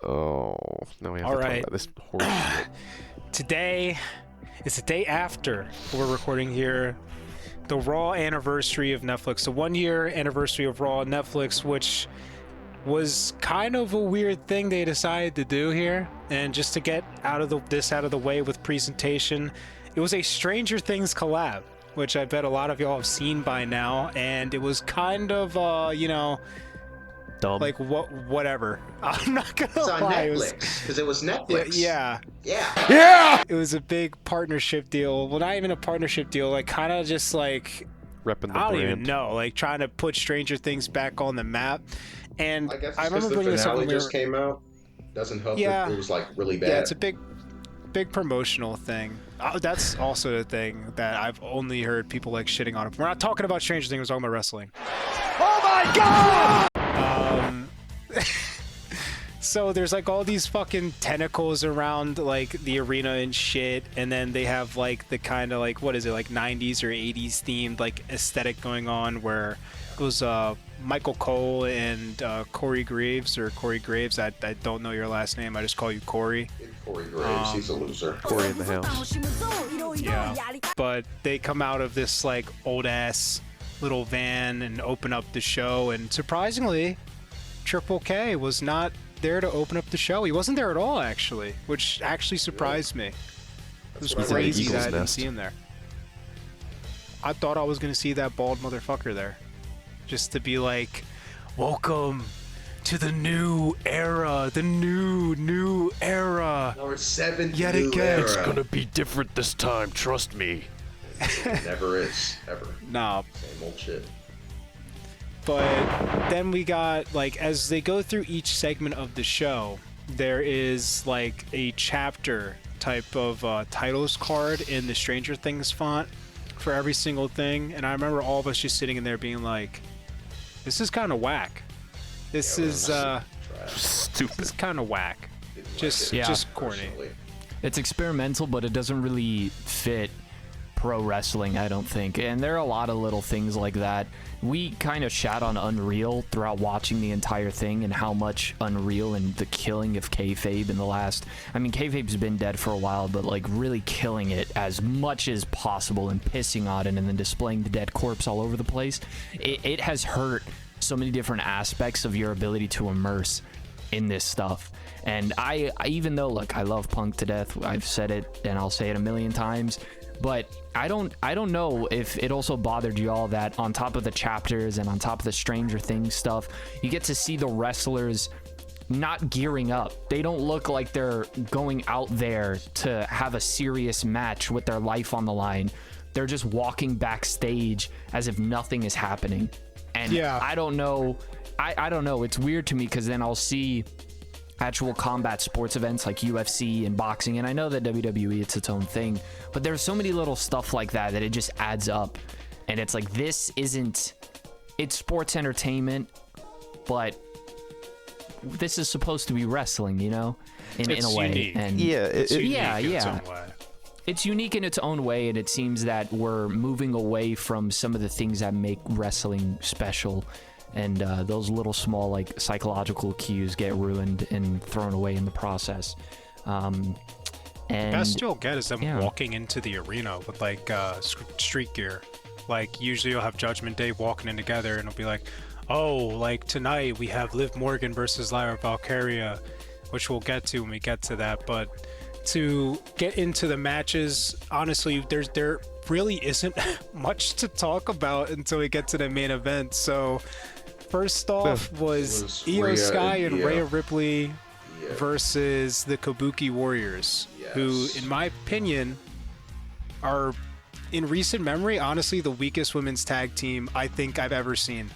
Oh, now we have All to talk right. about this horse shit. Today is the day after we're recording here, the Raw anniversary of Netflix, the 1-year anniversary of Raw on Netflix, which was kind of a weird thing they decided to do here. And just to get this out of the way with presentation, it was a Stranger Things collab, which I bet a lot of y'all have seen by now, and it was kind of Dumb. like whatever. I'm not gonna It's on lie. Netflix because it was Netflix. Yeah. Yeah. It was a big partnership deal. Well, not even a partnership deal. Like, kind of just like, Repping the I don't brand. even know. Like, trying to put Stranger Things back on the map. And I guess I because remember the bringing this up finale when we just were, came out. Doesn't help Yeah. that it was like really bad. yeah, it's a big promotional thing. That's also a thing that I've only heard people like shitting on it. We're not talking about Stranger Things. We're talking about wrestling. Oh my god! So there's like all these fucking tentacles around like the arena and shit, and then they have like the kind of like, what is it, like 90s or 80s themed like aesthetic going on, where it was Michael Cole and Corey Graves. I don't know your last name, I just call you Corey. Corey Graves, he's a loser. Corey in the house. Yeah, but they come out of this like old ass little van and open up the show, and surprisingly Triple K was not there to open up the show. He wasn't there at all, actually, which actually surprised me. It was what I crazy read. that I didn't Eagle's see him there. I thought I was going to see that bald motherfucker there, just to be like, welcome to the new era, the new era. Our seventh Yet new again. era. It's Gonna be different this time, trust me. It never is, ever. Nah, Same old shit. but then we got, like, as they go through each segment of the show, there is like a chapter type of titles card in the Stranger Things font for every single thing, and I remember all of us just sitting in there being like, this is kind of whack. This is Stupid. kind of whack. Just corny. Personally. It's experimental, but it doesn't really fit pro wrestling, I don't think. And there are a lot of little things like that. We kind of shat on Unreal throughout watching the entire thing, and how much Unreal and the killing of kayfabe in the last... I mean, kayfabe's been dead for a while, but like really killing it as much as possible and pissing on it and then displaying the dead corpse all over the place. It has hurt so many different aspects of your ability to immerse in this stuff. And I even though, look, I love Punk to death, I've said it and I'll say it a million times, but I don't know if it also bothered you all that on top of the chapters and on top of the Stranger Things stuff, you get to see the wrestlers not gearing up. They don't look like they're going out there to have a serious match with their life on the line. They're just walking backstage as if nothing is happening. And Yeah. I don't know. I don't know. It's weird to me because then I'll see actual combat sports events like UFC and boxing, and I know that WWE, it's its own thing, but there's so many little stuff like that it just adds up, and it's like, it's sports entertainment, but this is supposed to be wrestling, you know, in a way. Unique. And Yeah, It's unique yeah, in its yeah. own way. it's unique in its own way, and it seems that we're moving away from some of the things that make wrestling special, and those little small like psychological cues get ruined and thrown away in the process. And Best you'll get is them yeah. walking into the arena with like street gear. Like, usually you'll have Judgment Day walking in together, and it'll be like, oh, like tonight we have Liv Morgan versus Lyra Valkyria, which we'll get to when we get to that. But to get into the matches, honestly, there really isn't much to talk about until we get to the main event. So first off was Io Rhea Sky and and Io. Rhea Ripley versus the Kabuki Warriors, who, in my opinion, are, in recent memory, honestly, the weakest women's tag team I think I've ever seen.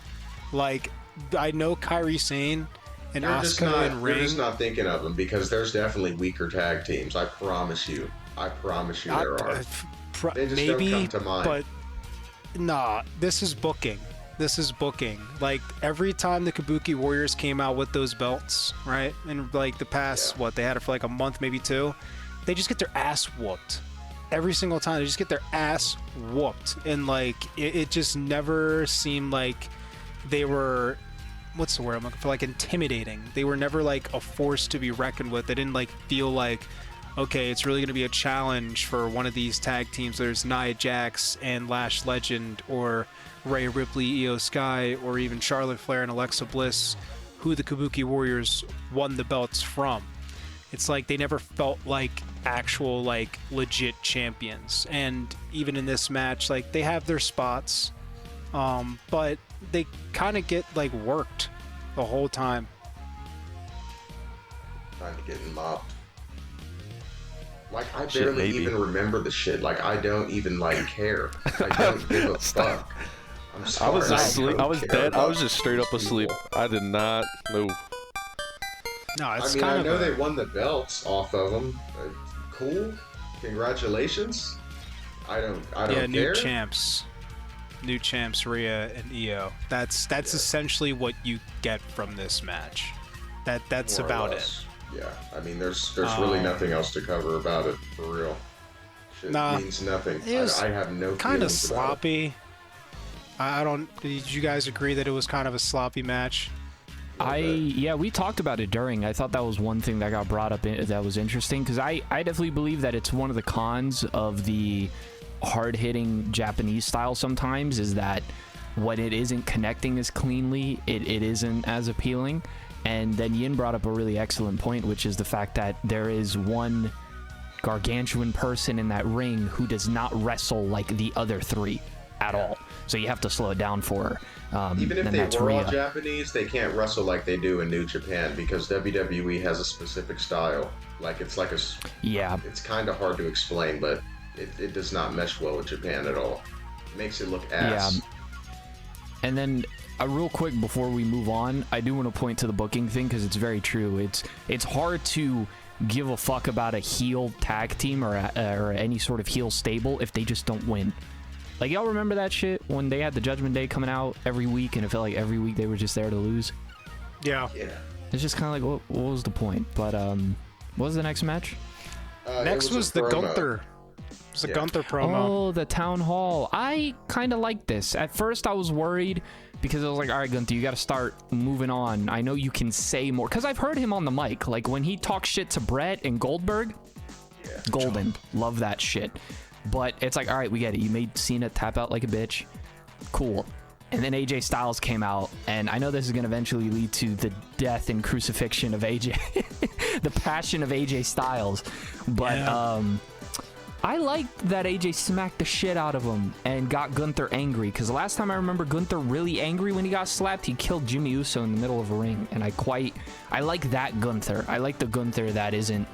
Like, I know Kairi Sane and Asuka and You're Ring. just not thinking of them, because there's definitely weaker tag teams. I promise you there are. They just maybe, don't come to mind. but nah, this is booking. Like, every time the Kabuki Warriors came out with those belts, right? And like the past, they had it for like a month, maybe two. They just get their ass whooped. Every single time, they just get their ass whooped. And like, it just never seemed like they were what's the word I'm looking for? Like intimidating. They were never like a force to be reckoned with. They didn't like feel like, okay, it's really going to be a challenge for one of these tag teams. There's Nia Jax and Lash Legend, or Rhea Ripley, Io Sky, or even Charlotte Flair and Alexa Bliss, who the Kabuki Warriors won the belts from. It's like they never felt like actual, like, legit champions. And even in this match, like, they have their spots, but they kind of get, like, worked the whole time. Kind of getting mopped. Like, I Shit, barely maybe. even remember the shit. Like, I don't even, like, care. I don't give a fuck. I'm I sorry. was asleep. don't I was care dead. I about was just straight up asleep. people. I did not know. No, it's I mean, kind I of know they won the belts off of them. Cool. Congratulations. I don't yeah, care. new champs, Rhea and Io. That's essentially what you get from this match. That's More or about it. less. Yeah, I mean, there's really nothing else to cover about it, for real. Shit Nah, means nothing. it was I have no Kind of feelings about it. sloppy. I don't. Did you guys agree that it was kind of a sloppy match? Yeah, we talked about it during. I thought that was one thing that got brought up that was interesting, because I definitely believe that it's one of the cons of the hard-hitting Japanese style sometimes, is that when it isn't connecting as cleanly, it isn't as appealing. And then Yin brought up a really excellent point, which is the fact that there is one gargantuan person in that ring who does not wrestle like the other three at all. So you have to slow it down for her. Even if and they that's were all Rhea. Japanese, they can't wrestle like they do in New Japan, because WWE has a specific style. Like, it's like Yeah. it's kind of hard to explain, but it does not mesh well with Japan at all. It makes it look ass. Yeah. And then real quick before we move on, I do want to point to the booking thing, because it's very true. It's hard to give a fuck about a heel tag team or any sort of heel stable if they just don't win. Like, y'all remember that shit when they had the Judgment Day coming out every week, and it felt like every week they were just there to lose? Yeah. Yeah. It's just kind of like, what was the point? But what was the next match? Next it was a the promo. Gunther. It was a Yeah. Gunther promo. Oh, the town hall. I kind of like this. At first, I was worried because I was like, all right, Gunther, you got to start moving on. I know you can say more, because I've heard him on the mic. Like, when he talks shit to Brett and Goldberg, golden. Love that shit. But it's like, all right, we get it. You made Cena tap out like a bitch. Cool. And then AJ Styles came out, and I know this is going to eventually lead to the death and crucifixion of AJ, the passion of AJ Styles. But I liked that AJ smacked the shit out of him and got Gunther angry, because the last time I remember Gunther really angry when he got slapped, he killed Jimmy Uso in the middle of a ring, and I like that Gunther. I like the Gunther that isn't,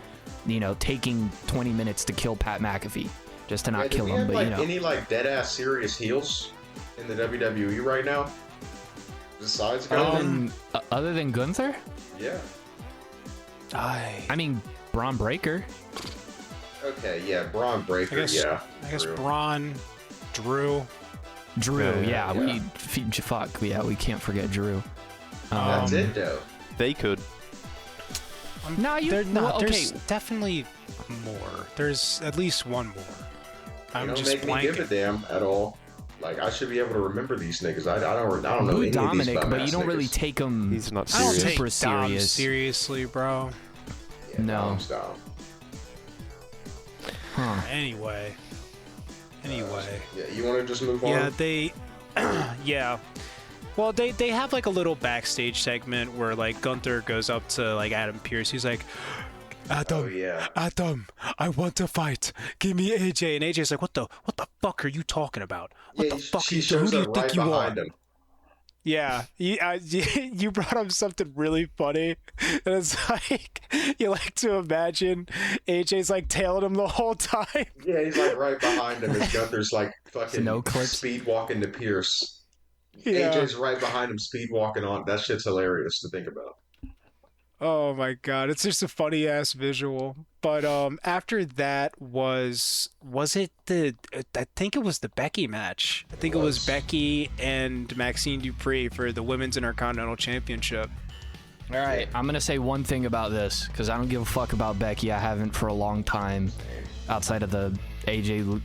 taking 20 minutes to kill Pat McAfee just to not kill him. But any like dead ass serious heels in the WWE right now? Besides Gunther? Other than Gunther, Yeah. I mean Braun Breaker. Okay, yeah, Braun Breaker, I guess true. Braun, Drew. Yeah, yeah. we can't forget Drew. That's it though. They could. No, There's definitely more. There's at least one more. You I'm don't just make me give a blanking. damn at all. Like, I should be able to remember these niggas. I don't know Boo any Dominic, of these but you bum-ass don't really niggas. take him. He's not I don't serious. take Super Dom serious. seriously, bro. Yeah, No. Dom's Dom. Huh. Anyway. Yeah, you want to just move on? Yeah, they. Yeah. Well, they have like a little backstage segment where like Gunther goes up to like Adam Pearce. He's like, Oh yeah. Adam, I want to fight. Give me AJ. And AJ's like, what the fuck are you talking about? What the fuck she are you doing? Who shows do you up think right you are? behind him. Yeah, you brought up something really funny, and it's like you like to imagine AJ's like tailing him the whole time. Yeah, he's like right behind him, and Gunther's like fucking No clips. speed walking to Pierce. Yeah. AJ's right behind him, speed walking on. That shit's hilarious to think about. Oh my god, it's just a funny ass visual. But after that was it I think it was the Becky match. I think it was Becky and Maxine Dupree for the Women's Intercontinental Championship. All right, I'm gonna say one thing about this, because I don't give a fuck about Becky. I haven't for a long time, outside of the AJ,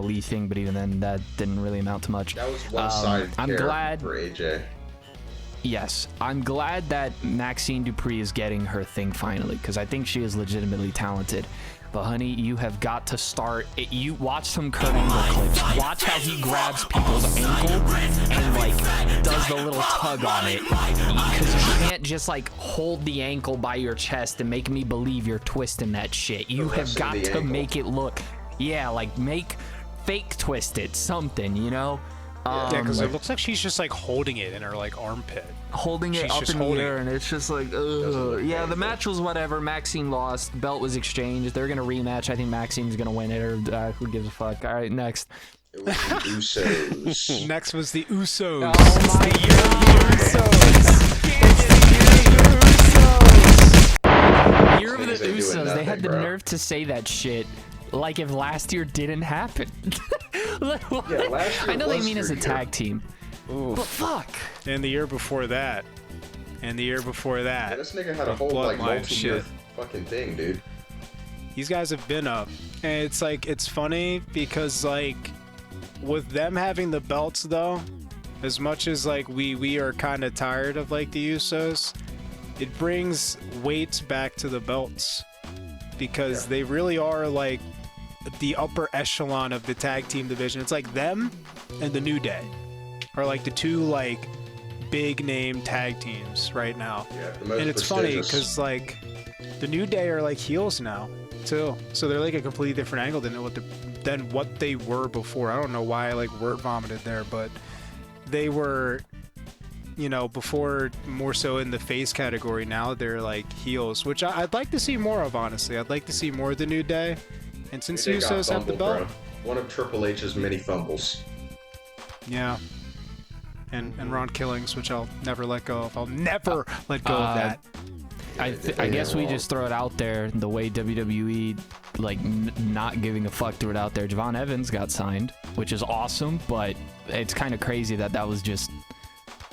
Lee thing. But even then, that didn't really amount to much. That was one-sided I'm care glad. for AJ. Yes, I'm glad that Maxine Dupree is getting her thing finally, because I think she is legitimately talented. But honey, you have got to start. You watch some Kurt Angle clips. Watch how he grabs people's ankle and like does the little tug on it. Because you can't just like hold the ankle by your chest and make me believe you're twisting that shit. You have got to make it look, yeah, like make fake twist it, something, you know. Yeah, because it looks like she's just like holding it in her like armpit. Holding it up in the air, and it's just like, yeah, the match was whatever. Maxine lost. Belt was exchanged. They're gonna rematch. I think Maxine's gonna win it, or who gives a fuck? All right, next. It was the Usos. Next was the Usos. Oh my God. Year of the Usos. They had the nerve to say that shit. Like if last year didn't happen. Yeah, last year I know they was mean as a your tag team. Oof. But fuck. And the year before that. And the year before that. Yeah, this nigga had a whole like Bloodline multi-year shit. fucking thing, dude. These guys have been up. And it's like, it's funny because like with them having the belts though, as much as like we are kind of tired of like the Usos, it brings weight back to the belts because they really are like the upper echelon of the tag team division. It's like them and the New Day are like the two like big name tag teams right now. Yeah, the most And it's funny prestigious. because like the New Day are like heels now too, so they're like a completely different angle than what they were before. I don't know why I like word vomited there, but they were, you know, before more so in the face category. Now they're like heels, which I'd like to see more of. Honestly, I'd like to see more of the New Day. And since the They got Usos have the fumbled, belt, bro. One of Triple H's many fumbles. yeah. And Ron Killings, which I'll never let go of. I'll never let go of that. I guess we just throw it out there the way WWE, like, not giving a fuck, threw it out there. Javon Evans got signed, which is awesome, but it's kind of crazy that that was just,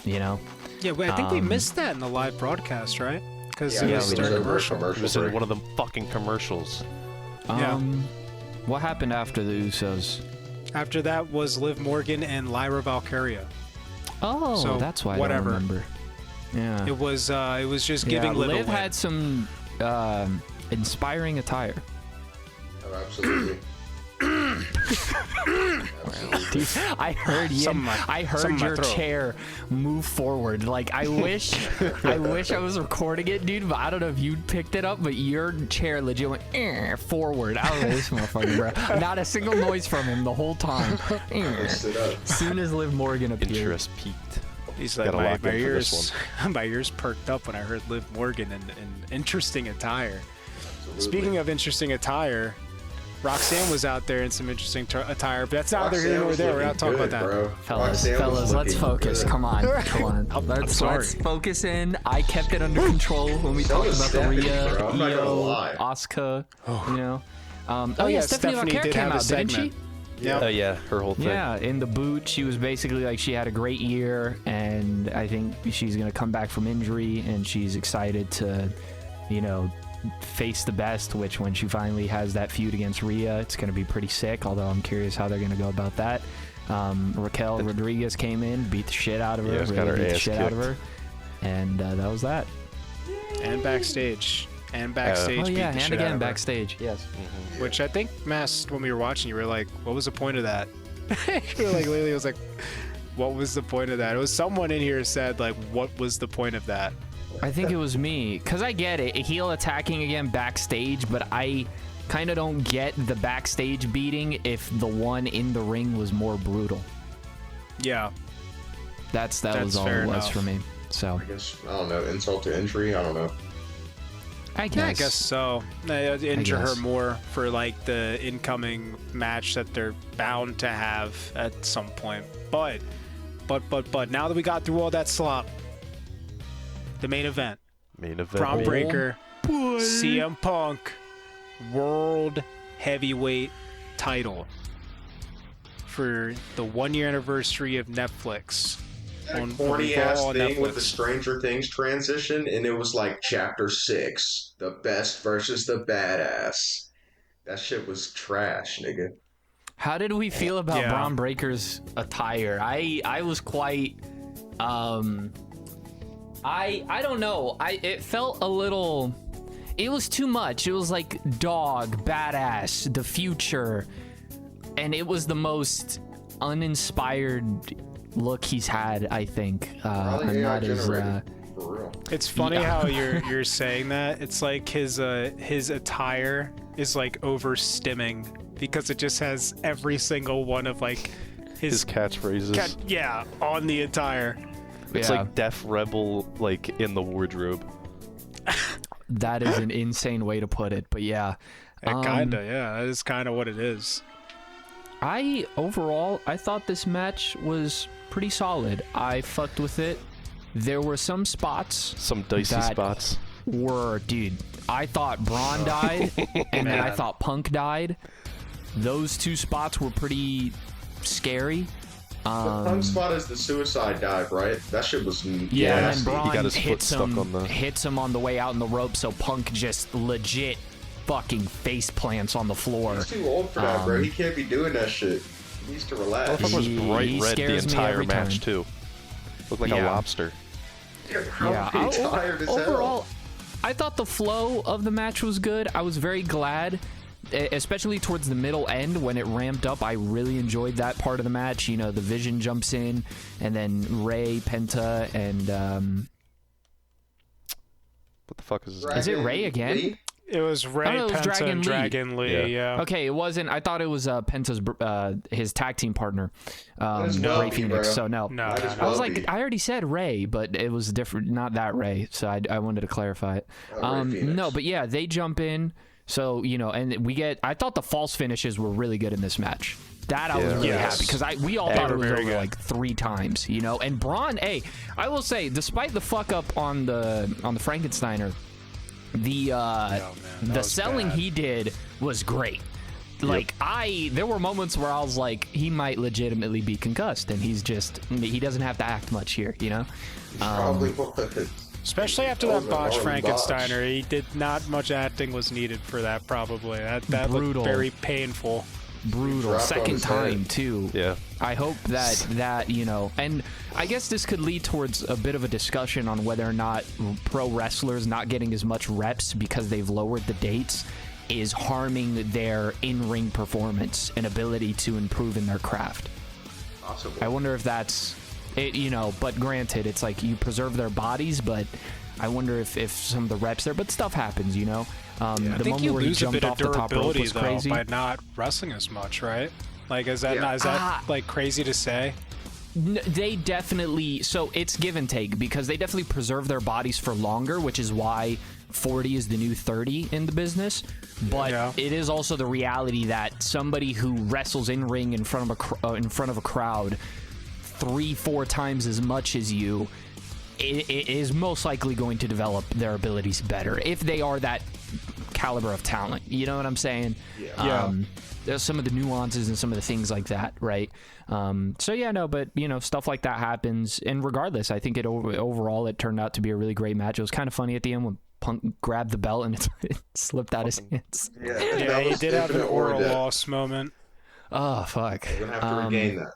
you know. Yeah, I think we missed that in the live broadcast, right? Because Yeah, it Yeah, was we during did. commercial. It was in one of them fucking commercials. Yeah. What happened after the Usos? After that was Liv Morgan and Lyra Valkyria. Oh, So, that's why whatever. I don't remember. Yeah. It was just Yeah, giving Liv a Liv win. had some inspiring attire. Oh, absolutely. Dude, I heard you. Some in my- I some heard in my your throat. chair move forward. Like I wish I was recording it, dude. But I don't know if you picked it up. But your chair legit went forward. I don't know this motherfucker, bro. Not a single noise from him the whole time. Stood up. As soon as Liv Morgan appeared. Interest peaked. He's like, Gotta my lock in for this ears, my ears perked up when I heard Liv Morgan in interesting attire. Absolutely. Speaking of interesting attire, Roxanne was out there in some interesting attire, but that's neither here Roxanne nor was there. We're looking not talking good, about that. bro. Fellas, Roxanne was let's looking focus. good. Come on. I'm Let's sorry. focus in. I kept it under control when we So talked was about Stephanie, the Rhea, bro. I'm not gonna Io, lie. Asuka, you know. Oh, yeah, Stephanie Stephanie Valkyrie did came have a out, didn't she? segment. Yeah. Yeah, her whole thing. Yeah, in the boot, she was basically like she had a great year, and I think she's gonna come back from injury, and she's excited to, you know, face the best. Which when she finally has that feud against Rhea, it's gonna be pretty sick. Although I'm curious how they're gonna go about that. Raquel Rodriguez came in, beat the shit out of her, Yeah, got her beat the ass shit out of kicked. her, and that was that. And backstage. And backstage. Oh beat yeah, the and shit out again of her. backstage. Yes. Which I think, Mass, when we were watching, you were like, what was the point of that? You were like, Lily was like, what was the point of that? It was someone in here said, like, what was the point of that? I think it was me, because I get it, heel attacking again backstage, but I kind of don't get the backstage beating if the one in the ring was more brutal. Yeah. That was all fair it was enough. for me. So I guess, I don't know, insult to injury, I don't know. I Yeah, I guess so. Injure her guess. more for like the incoming match that they're bound to have at some point. But now that we got through all that slop, the main event, Main event. Prom Breaker, CM Punk, World Heavyweight title for the 1 year anniversary of Netflix. On Corny Raw ass on thing with Netflix. the Stranger Things transition, and it was like chapter 6, the best versus the badass. That shit was trash, nigga. How did we feel about Yeah. Braun Breaker's attire? I was quite I don't know. It felt a little. It was too much. It was like dog, badass, the future, and it was the most uninspired look he's had. I think. Probably AI not as. generated, for real. It's funny Yeah. how you're saying that. It's like his attire is like overstimming because it just has every single one of like His catchphrases. on the attire. It's Yeah. like Def Rebel, like in the wardrobe. That is an insane way to put it, but yeah. Kinda, yeah. That is kind of what it is. Overall, I thought this match was pretty solid. I fucked with it. There were some spots Some dicey that spots. were, dude, I thought Braun died, and then I Man. thought Punk died. Those two spots were pretty scary. The punk spot is the suicide dive, right? That shit was Yeah, and nasty. then Braun He got his foot hits stuck him, on the- hits him on the way out in the rope, so Punk just legit fucking face plants on the floor. He's too old for that, bro. He can't be doing that shit. He needs to relax. Motherfucker was He bright red the scares me entire every match time. too. Looked like a Yeah. lobster. Yeah, Probably tired as hell. overall, I thought the flow of the match was good. I was very glad, especially towards the middle end when it ramped up. I really enjoyed that part of the match. You know, the Vision jumps in, and then Ray, Penta, and What the fuck is his Is it Dragon Ray again? Lee? It was Ray, it was Penta, Dragon and Lee. Dragon Lee. Yeah. Yeah. okay, it wasn't. I thought it was Penta's his tag team partner, as Ray well be, Phoenix. bro. So no. No, Might no, as no. I was well like, be. I already said Ray, but it was different, not that Ray. So I wanted to clarify it. Ray Phoenix. No, but yeah, they jump in. So you know, and we get. I thought the false finishes were really good in this match. That I was Yeah. really Yes. happy because we all They thought it were was very over good. like 3 times. You know, and Braun. Hey, I will say, despite the fuck up on the Frankensteiner, the that was selling bad. he did was great. Like there were moments where I was like, he might legitimately be concussed, and he doesn't have to act much here, you know. Probably was. Especially after That that was a botch gnarly Frankensteiner, he did not much acting was needed for that. Probably that Brutal. looked very painful. Brutal. dropped on Second his time head. too. Yeah. I hope that you know, and I guess this could lead towards a bit of a discussion on whether or not pro wrestlers not getting as much reps because they've lowered the dates is harming their in-ring performance and ability to improve in their craft. Possible. I wonder if that's it, you know, but granted, it's like you preserve their bodies, but I wonder if some of the reps there, but stuff happens, you know. I The think moment you where he lose a jumped bit of off the top rope durability was though crazy. by not wrestling as much, right? Like, is that Yeah. not, is that like crazy to say? They definitely, so it's give and take because they definitely preserve their bodies for longer, which is why 40 is the new 30 in the business. But Yeah. it is also the reality that somebody who wrestles in ring in front of a crowd 3-4 times as much as you it is most likely going to develop their abilities better if they are that caliber of talent. You know what I'm saying? Yeah. There's some of the nuances and some of the things like that, right? So yeah, no, but you know, stuff like that happens. And regardless, I think overall it turned out to be a really great match. It was kind of funny at the end when Punk grabbed the belt and it slipped out his hands. Yeah, Yeah, that he was did have an infinite oral death. loss moment. Oh fuck! We're gonna have to regain that.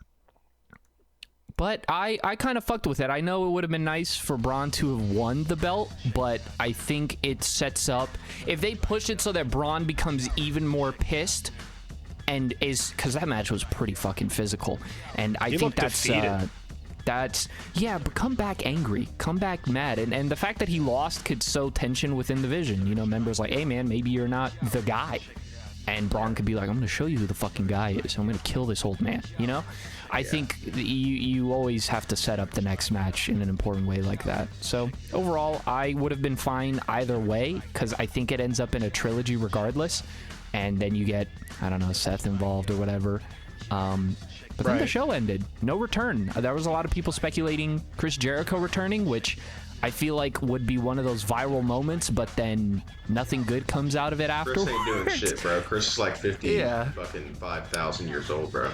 But I kind of fucked with it. I know it would have been nice for Braun to have won the belt, but I think it sets up if they push it so that Braun becomes even more pissed and is because that match was pretty fucking physical, and I He think looked defeated. that's yeah, but come back angry, come back mad, and the fact that he lost could sow tension within the Vision. You know, members like, hey man, maybe you're not the guy, and Braun could be like, I'm gonna show you who the fucking guy is. I'm gonna kill this old man. You know, I think you always have to set up the next match in an important way like that. So overall, I would have been fine either way because I think it ends up in a trilogy regardless, and then you get I don't know Seth involved or whatever. But then the Right. show ended. No return. There was a lot of people speculating Chris Jericho returning, which I feel like would be one of those viral moments, but then nothing good comes out of it Chris afterwards. ain't doing shit, bro. Chris is like 50, Yeah. fucking 5,000 years old, bro.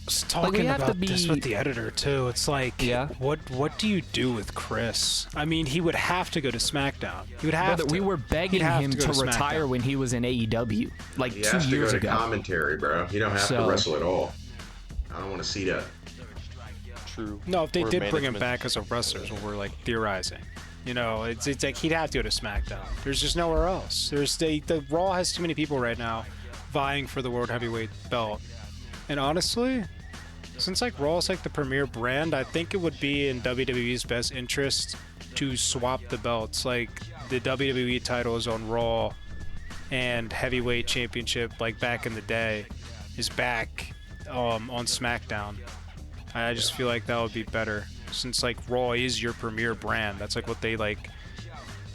Was we talking have to about this be- with the editor too. It's like, Yeah. what do you do with Chris? I mean, he would have to go to SmackDown. He would have Brother, to. we were begging He'd have him to to go to retire SmackDown. when he was in AEW, like He 2 has to years go to ago. commentary, bro. You don't have So- to wrestle at all. I don't want to see that. True. No, if they Or did bring him management. back as a wrestler, is what we're like theorizing. You know, it's like he'd have to go to SmackDown. There's just nowhere else. The Raw has too many people right now vying for the World Heavyweight belt. And honestly, since like Raw is like the premier brand, I think it would be in WWE's best interest to swap the belts. Like the WWE title is on Raw, and Heavyweight Championship, like back in the day, is back on SmackDown. I just feel like that would be better, since like Raw is your premier brand. That's like what they like.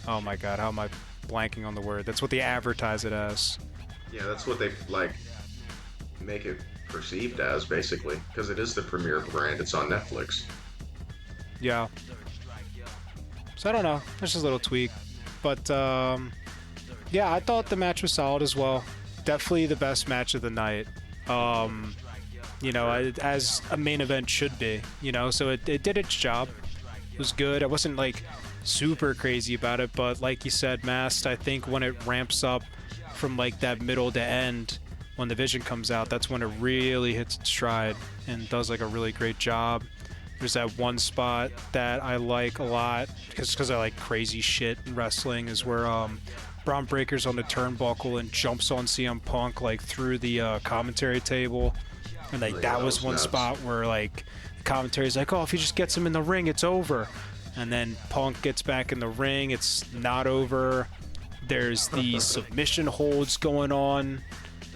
Oh my God, how am I blanking on the word? That's what they advertise it as. Yeah, that's what they like make it perceived as, basically, because it is the premier brand. It's on Netflix. Yeah. So I don't know. That's just a little tweak, but yeah, I thought the match was solid as well. Definitely the best match of the night. You know, as a main event should be. You know, so it did its job. It was good. I wasn't like super crazy about it, but like you said, Mast, I think when it ramps up from like that middle to end, when the Vision comes out, that's when it really hits its stride and does like a really great job. There's that one spot that I like a lot because I like crazy shit in wrestling, is where Braun Breaker's on the turnbuckle and jumps on CM Punk like through the commentary table, and like that was one nuts. spot where like the commentary's like, oh, if he just gets him in the ring, it's over. And then Punk gets back in the ring, it's not over. There's the submission holds going on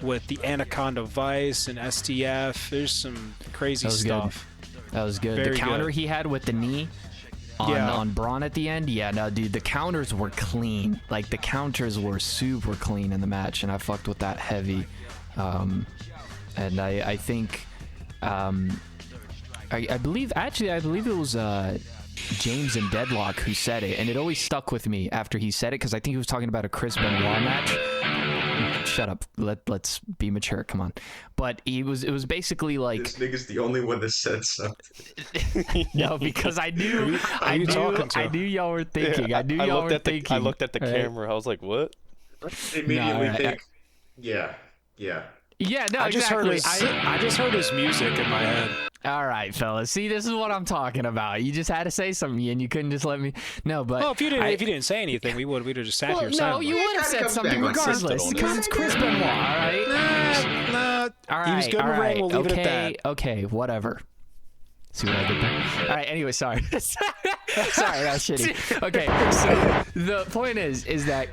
with the Anaconda Vice and STF. There's some crazy stuff. That was good. Very the counter good. he had with the knee on Braun at the end, yeah, no, dude, the counters were clean. Like, the counters were super clean in the match, and I fucked with that heavy. And I think, I believe it was James and Deadlock who said it, and it always stuck with me after he said it, because I think he was talking about a Chris Benoit match. Shut up. Let's be mature. Come on. But it was basically like, This nigga's the only one that said something. no, because I knew I knew y'all were thinking. I knew y'all were thinking. I looked at the camera. I was like, what? Immediately think, yeah. Yeah, no, I just exactly. I just heard his music in my head. All right, fellas. See, this is what I'm talking about. You just had to say something, and you couldn't just let me. No, but Well, if you didn't say anything, we'd have just sat here. no, silently. you would have kinda said comes something back on regardless, system. because it's Chris Benoit. All right. Nah. All right. He was good in the ring. We'll leave it at that. Okay. Whatever. See what I did there? All right. Anyway, sorry. Sorry, that's shitty. Okay. So the point is that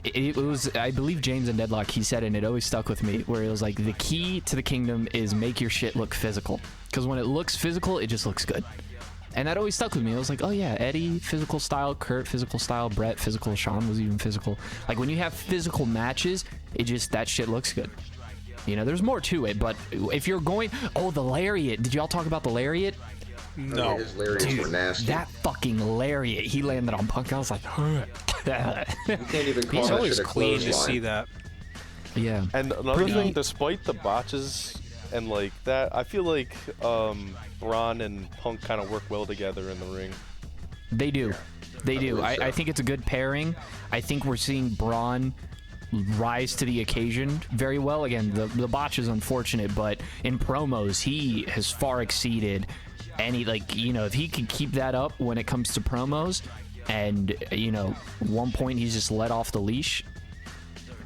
it was, I believe, James and Deadlock. He said, and it always stuck with me, where it was like, the key to the kingdom is make your shit look physical, because when it looks physical, it just looks good. And that always stuck with me. I was like, oh yeah, Eddie, physical style, Kurt, physical style, Brett, physical, Sean was even physical. Like, when you have physical matches, that shit looks good. You know, there's more to it, but if you're going... Oh, the lariat. Did y'all talk about the lariat? No. His lariats were nasty. That fucking lariat. He landed on Punk. I was like... You can't even call It's that always shit a clean to clothesline. see that. yeah. And another thing, despite the botches and like that, I feel like Braun and Punk kind of work well together in the ring. They do. They do. believe so. I think it's a good pairing. I think we're seeing Braun rise to the occasion very well. Again, the botch is unfortunate, but in promos, he has far exceeded any, like, you know, if he can keep that up when it comes to promos, and, you know, one point he's just let off the leash.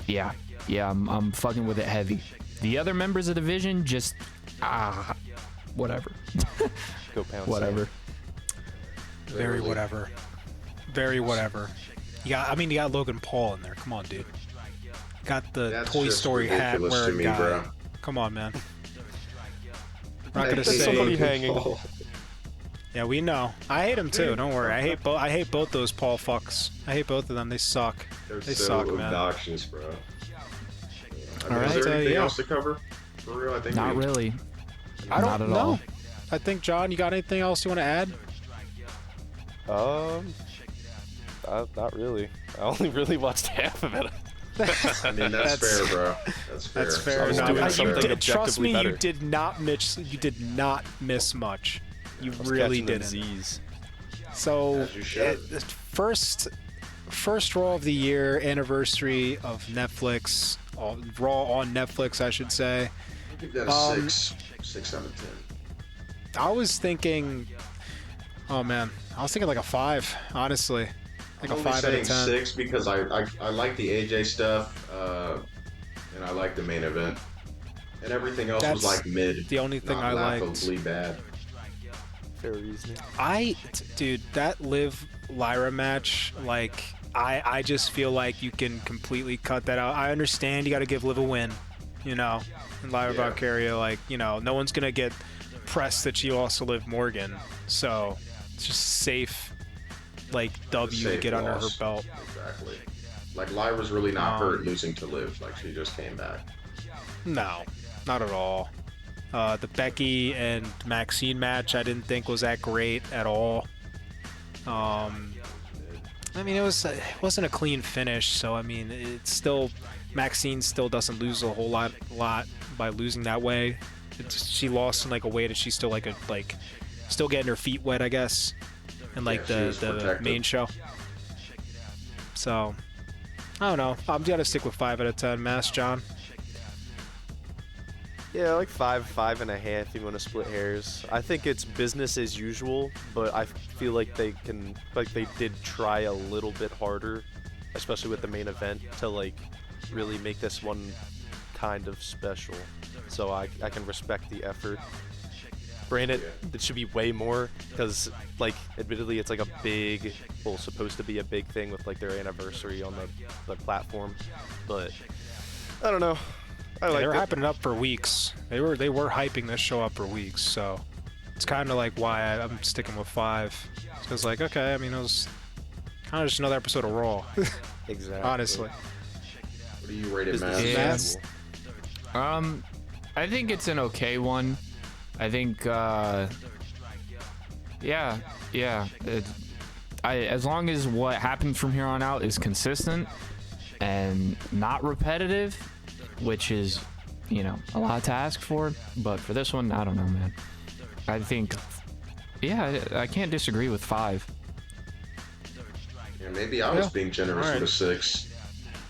Yeah, I'm fucking with it heavy. The other members of the Division just, whatever. Go pound Whatever. Very whatever. Very whatever. You got Logan Paul in there. Come on, dude. Got the That's Toy just Story hat ridiculous to wearing me, guy. bro. Come on, man. I'm not I gonna hate say. somebody Logan hanging. Paul. Yeah, I know. I hate him too. Don't worry. I hate both those Paul fucks. I hate both of them. They suck. They're They so suck, man. obnoxious, bro. All right, Is there anything yeah. else to cover? For real, I think Not we- really. I don't Not at know. all. I think, John, you got anything else you want to add? Not really. I only really watched half of it. I mean, that's fair, bro. That's fair. That's fair. I was No, doing you something did, trust me, objectively better. you did not miss much. You I was really catching them didn't. Z's. So, As you should. first Raw of the year, anniversary of Netflix, Raw on Netflix, I should say. I'll give that a 6 out of 10. I was thinking, oh man, I was thinking like a 5, honestly. Like I'm a only 5 out saying of 10. 6 because I like the AJ stuff, and I like the main event. And everything else was That's like mid, the only thing not I liked. laughably bad. Fair reasoning. Dude, that Liv Lyra match, like, I just feel like you can completely cut that out. I understand you got to give Liv a win, you know, and Lyra Yeah. Valkyria, like, you know, no one's gonna get pressed that you also Liv Morgan, so it's just safe, like, W to Safe get under her loss. belt. Exactly. Like Lyra's really not hurt losing to Liv. Like she just came back. No, not at all. The Becky and Maxine match I didn't think was that great at all. I mean, it wasn't a clean finish, so I mean, it's still, Maxine still doesn't lose a whole lot by losing that way. She lost in like a way that she's still still getting her feet wet, I guess, in like Yeah, she was the protected. main show. So I don't know. I'm gonna stick with 5 out of 10. Mass John. Yeah, like 5.5. If you want to split hairs. I think it's business as usual, but I feel like they did try a little bit harder, especially with the main event, to like really make this one kind of special. So I can respect the effort. Granted, it should be way more because, like, admittedly, it's like supposed to be a big thing with like their anniversary on the platform, but I don't know. They were hyping it up for weeks. They were hyping this show up for weeks, so it's kind of like why I'm sticking with 5. Because like, okay, I mean, it was kind of just another episode of Raw. Exactly. Honestly. What do you rate it, Business Matt? as Yeah. usual. I think it's an okay one. I think, yeah. As long as what happens from here on out is consistent and not repetitive, which is, you know, a lot to ask for. But for this one, I don't know, man. I think, yeah, I can't disagree with 5. Yeah, maybe I was Yeah. being generous Alright. with a 6.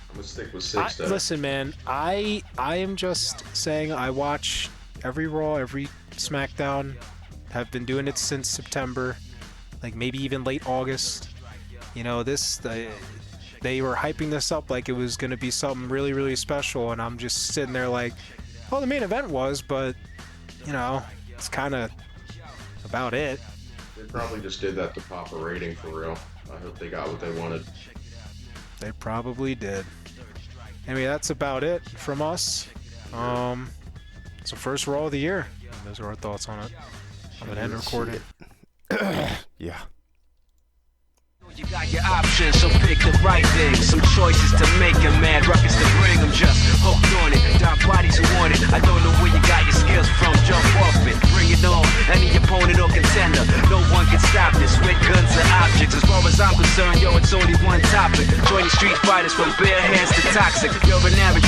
I'm gonna stick with 6 though. Listen, man, I am just saying I watch every Raw, every SmackDown. Have been doing it since September, like maybe even late August. You know, they were hyping this up like it was going to be something really, really special, and I'm just sitting there like, well, the main event was, but, you know, it's kind of about it. They probably just did that to pop a rating for real. I hope they got what they wanted. They probably did. Anyway, that's about it from us. It's the first Raw of the year. And those are our thoughts on it. I'm going to end recording. Yeah. You got your options, so pick the right thing. Some choices to make and mad ruckus to bring. I'm just hooked on it. Dark bodies who want it. I don't know where you got your skills from. Jump off it, bring it on. Any opponent or contender, no one can stop this. With guns or objects, as far as I'm concerned, yo, it's only one topic. Join the street fighters from bare hands to toxic. You're an average